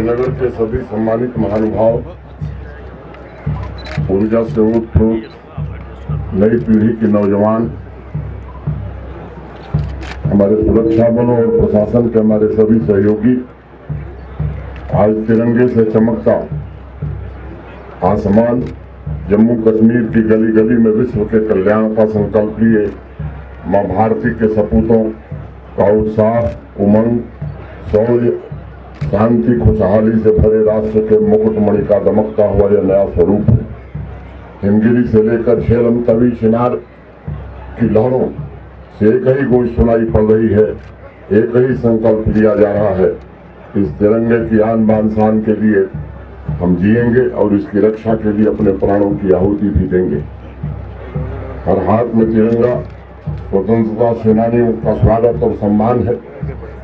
श्रीनगर के सभी सम्मानित महानुभाव, ऊर्जा से ओतप्रोत नई पीढ़ी के नौजवान, हमारे सुरक्षा बलों और प्रशासन के हमारे सभी सहयोगी, आज तिरंगे से चमकता आसमान, जम्मू कश्मीर की गली गली में विश्व के कल्याण का संकल्प लिए मां भारती के सपूतों का उत्साह, उमंग, शौर्य, शांति, खुशहाली से भरे राष्ट्र के मुकुटमणि का दमकता हुआ यह नया स्वरूप है। हिमगिरी से लेकर झेलम तवी चिनार की लहरों से एक ही गूंज सुनाई पड़ रही है, एक ही संकल्प लिया जा रहा है। इस तिरंगे की आन बान शान के लिए हम जिएंगे और इसकी रक्षा के लिए अपने प्राणों की आहुति भी देंगे। हर हाथ में तिरंगा स्वतंत्रता सेनानियों का स्वागत और सम्मान है।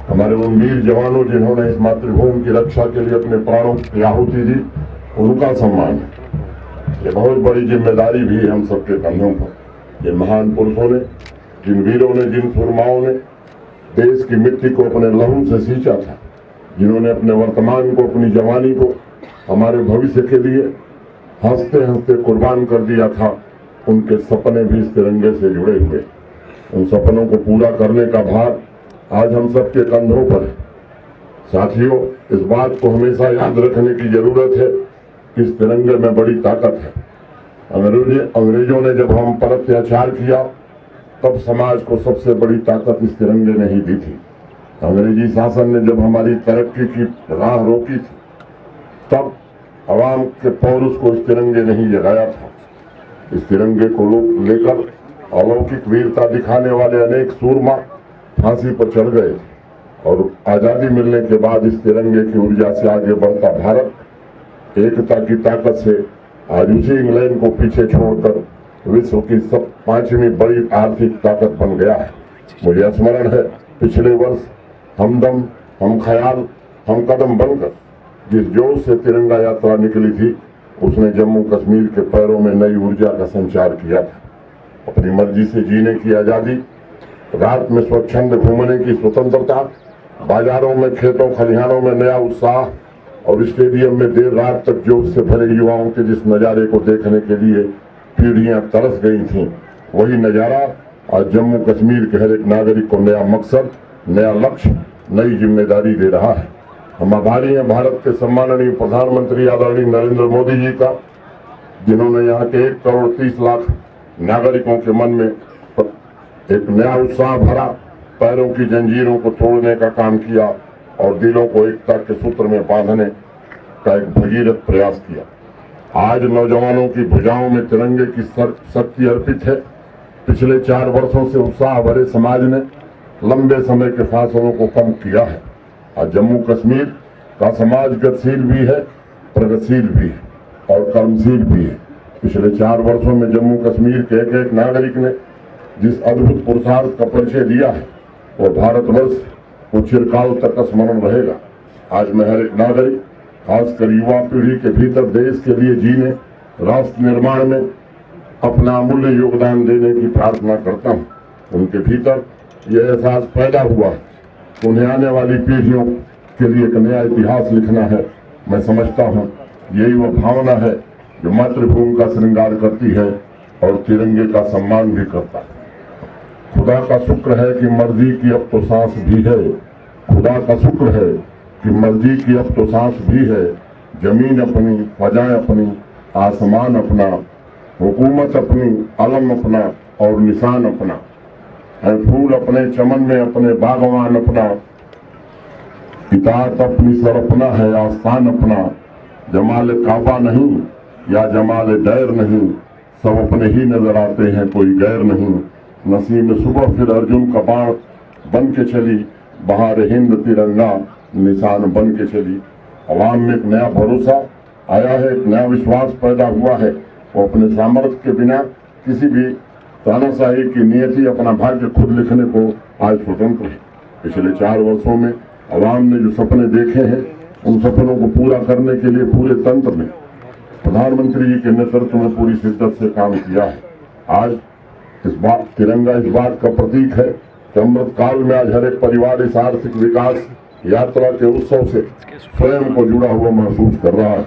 हमारे उन वीर जवानों जिन्होंने इस मातृभूमि की रक्षा के लिए अपने प्राणों की आहुति दी, उनका सम्मान है। ये बहुत बड़ी जिम्मेदारी भी है हम सबके कंधों पर। ये महान पुरुषों ने, जिन वीरों ने, जिन सुरमाओं ने देश की मिट्टी को अपने लहू से सींचा था, जिन्होंने अपने वर्तमान को, अपनी जवानी को हमारे भविष्य के लिए हंसते हंसते कुर्बान कर दिया था, उनके सपने भी इस तिरंगे से जुड़े हुए। उन सपनों को पूरा करने का भार आज हम सबके कंधों पर है। साथियों, इस बात को हमेशा याद रखने की जरूरत है कि इस तिरंगे में बड़ी ताकत है। अंग्रेजों ने जब हम पर अत्याचार किया, तब समाज को सबसे बड़ी ताकत इस तिरंगे ने ही दी थी। अंग्रेजी शासन ने जब हमारी तरक्की की राह रोकी थी, तब आवाम के पौरुष को इस तिरंगे ने ही जगाया था। इस तिरंगे को लेकर अलौकिक वीरता दिखाने वाले अनेक सूरमा फांसी पर चढ़ गए और आजादी मिलने के बाद इस तिरंगे की ऊर्जा से आगे बढ़ता भारत एकता की ताकत से आज उसी इंग्लैंड को पीछे छोड़कर विश्व की सब 5वीं बड़ी आर्थिक ताकत बन गया है। मुझे स्मरण है, पिछले वर्ष हमदम, हम ख्याल, हम कदम बनकर जिस जोश से तिरंगा यात्रा निकली थी, उसने जम्मू कश्मीर के पैरों में नई ऊर्जा का संचार किया था। अपनी मर्जी से जीने की आजादी, रात में स्वच्छंद घूमने की स्वतंत्रता, बाजारों में, खेतों खलिहानों में नया उत्साह और स्टेडियम में देर रात तक जोश से भरे युवाओं के जिस नजारे को देखने के लिए पीढ़ियां तरस गई थीं, वही नजारा आज जम्मू कश्मीर के हर एक नागरिक को नया मकसद, नया लक्ष्य, नई जिम्मेदारी दे रहा है। हम आभारी हैं भारत के सम्माननीय प्रधानमंत्री आदरणीय नरेंद्र मोदी जी का, जिन्होंने यहाँ के 1 करोड़ 30 लाख नागरिकों के मन में एक नया उत्साह भरा, पैरों की जंजीरों को तोड़ने का काम किया और दिलों को एकता के सूत्र में बांधने का एक भगीरथ प्रयास किया। आज नौजवानों की भुजाओं में तिरंगे की शक्ति अर्पित है। पिछले 4 वर्षों से उत्साह भरे समाज ने लंबे समय के फासलों को कम किया है। आज जम्मू कश्मीर का समाज गतिशील भी है, प्रगतिशील भी है और कर्मशील भी है। पिछले 4 वर्षों में जम्मू कश्मीर के एक नागरिक ने जिस अद्भुत पुरुषार्थ का परिचय दिया है, वो भारतवर्ष को चिरकाल तक स्मरण रहेगा। आज मैं हर एक नागरिक, खासकर युवा पीढ़ी के भीतर देश के लिए जीने, राष्ट्र निर्माण में अपना अमूल्य योगदान देने की प्रार्थना करता हूँ। उनके भीतर यह एहसास पैदा हुआ है कि उन्हें आने वाली पीढ़ियों के लिए एक नया इतिहास लिखना है। मैं समझता हूँ यही वह भावना है जो मातृभूमि का श्रृंगार करती है और तिरंगे का सम्मान भी करता है। खुदा का शुक्र है कि मर्जी की अब तो सांस भी है। खुदा का शुक्र है कि मर्जी की अब तो सांस भी है। जमीन अपनी, फजाएं अपनी, आसमान अपना, हुकूमत अपनी, अलम अपना और निशान अपना है। फूल अपने चमन में अपने बागवान अपना, इताअत अपनी सर अपना है आस्थान अपना। जमाल काबा नहीं या जमाल दैर नहीं, सब अपने ही नजर आते हैं, कोई गैर नहीं। नसीम सुबह फिर अर्जुन का बाण बन के चली, बहार हिंद तिरंगा निशान बन के चली। अवाम में एक नया भरोसा आया है, एक नया विश्वास पैदा हुआ है। वो अपने सामर्थ्य के बिना किसी भी तानाशाही की नियति, अपना भाग्य खुद लिखने को आज स्वतंत्र है। पिछले 4 वर्षों में अवाम ने जो सपने देखे हैं, उन सपनों को पूरा करने के लिए पूरे तंत्र में प्रधानमंत्री जी के नेतृत्व में पूरी शिद्दत से काम किया है। आज तिरंगा इस बात का प्रतीक है कि अमृत काल में आज हर एक परिवार इस आर्थिक विकास यात्रा के उत्सव से स्वयं को जुड़ा हुआ महसूस कर रहा है।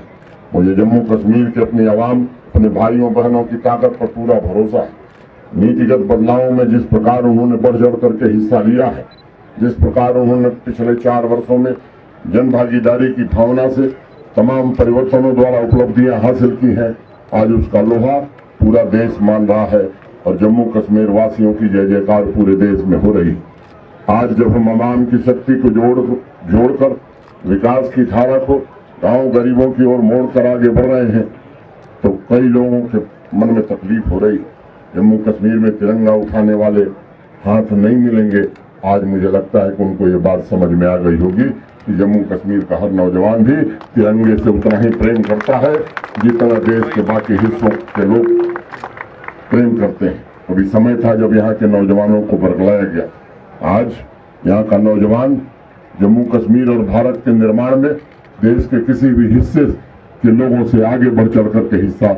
मुझे जम्मू कश्मीर के अपनी आवाम, अपने भाइयों बहनों की ताकत पर पूरा भरोसा है। नीतिगत बदलावों में जिस प्रकार उन्होंने बढ़ चढ़ करके हिस्सा लिया है, जिस प्रकार उन्होंने पिछले 4 वर्षों में जन भागीदारी की भावना से तमाम परिवर्तनों द्वारा उपलब्धियां हासिल की हैं, आज उसका लोहा पूरा देश मान रहा है और जम्मू कश्मीर वासियों की जय जयकार पूरे देश में हो रही। आज जब हम आवाम की शक्ति को जोड़कर विकास की धारा को गांव गरीबों की ओर मोड़कर आगे बढ़ रहे हैं, तो कई लोगों के मन में तकलीफ हो रही। जम्मू कश्मीर में तिरंगा उठाने वाले हाथ नहीं मिलेंगे। आज मुझे लगता है कि उनको ये बात समझ में आ गई होगी कि जम्मू कश्मीर का हर नौजवान भी तिरंगे से उतना ही प्रेम करता है जितना देश के बाकी हिस्सों के लोग प्रेम करते हैं। अभी समय था जब यहाँ के नौजवानों को बरगलाया गया। आज यहाँ का नौजवान जम्मू कश्मीर और भारत के निर्माण में देश के किसी भी हिस्से के लोगों से आगे बढ़ चढ़ करके हिस्सा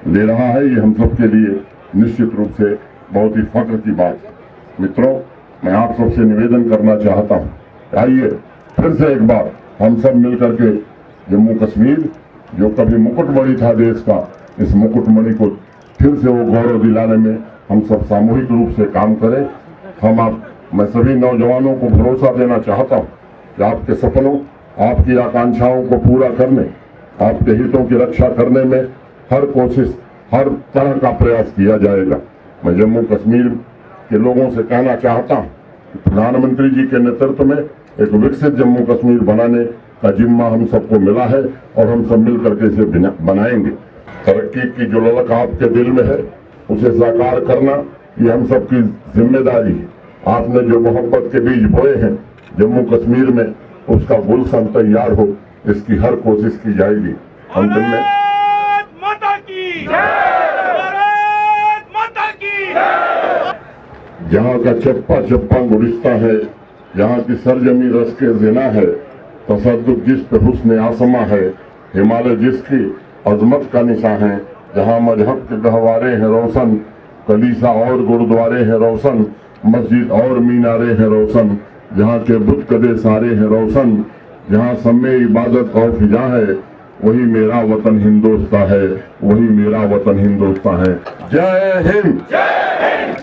ले रहा है। ये हम सब के लिए निश्चित रूप से बहुत ही फख्र की बात है। मित्रों, मैं आप सबसे निवेदन करना चाहता हूँ, आइए फिर से एक बार हम सब मिलकर के जम्मू कश्मीर जो कभी मुकुटमणि था देश का, इस मुकुटमणि को फिर से वो गौरव दिलाने में हम सब सामूहिक रूप से काम करें। मैं सभी नौजवानों को भरोसा देना चाहता हूँ कि आपके सपनों, आपकी आकांक्षाओं को पूरा करने, आपके हितों की रक्षा करने में हर कोशिश, हर तरह का प्रयास किया जाएगा। मैं जम्मू कश्मीर के लोगों से कहना चाहता हूँ कि प्रधानमंत्री जी के नेतृत्व में एक विकसित जम्मू कश्मीर बनाने का जिम्मा हम सबको मिला है और हम सब मिलकर के इसे बनाएंगे। तरक्की की जो ललक आपके दिल में है उसे साकार करना ये हम सबकी जिम्मेदारी है। आपने जो मोहब्बत के बीज बोए हैं जम्मू कश्मीर में, उसका गुलशन तैयार हो, इसकी हर कोशिश की जाएगी। हम दिन में जहाँ का चप्पा चप्पा गुलिस्ता है, जहाँ की सरजमी रस के ज़िना है, तसद्दुक जिस पे हुस्न आसमां है, हिमालय जिसकी अजमत का निशान है, जहाँ मजहब के गहवारे हैं रोशन, कलीसा और गुरुद्वारे हैं रोशन, मस्जिद और मीनारे हैं रोशन, जहाँ के बुत कदे सारे हैं रोशन, जहाँ समय इबादत और फिजा है, वही मेरा वतन हिंदुस्तान है, वही मेरा वतन हिंदुस्तान है। जय हिंद।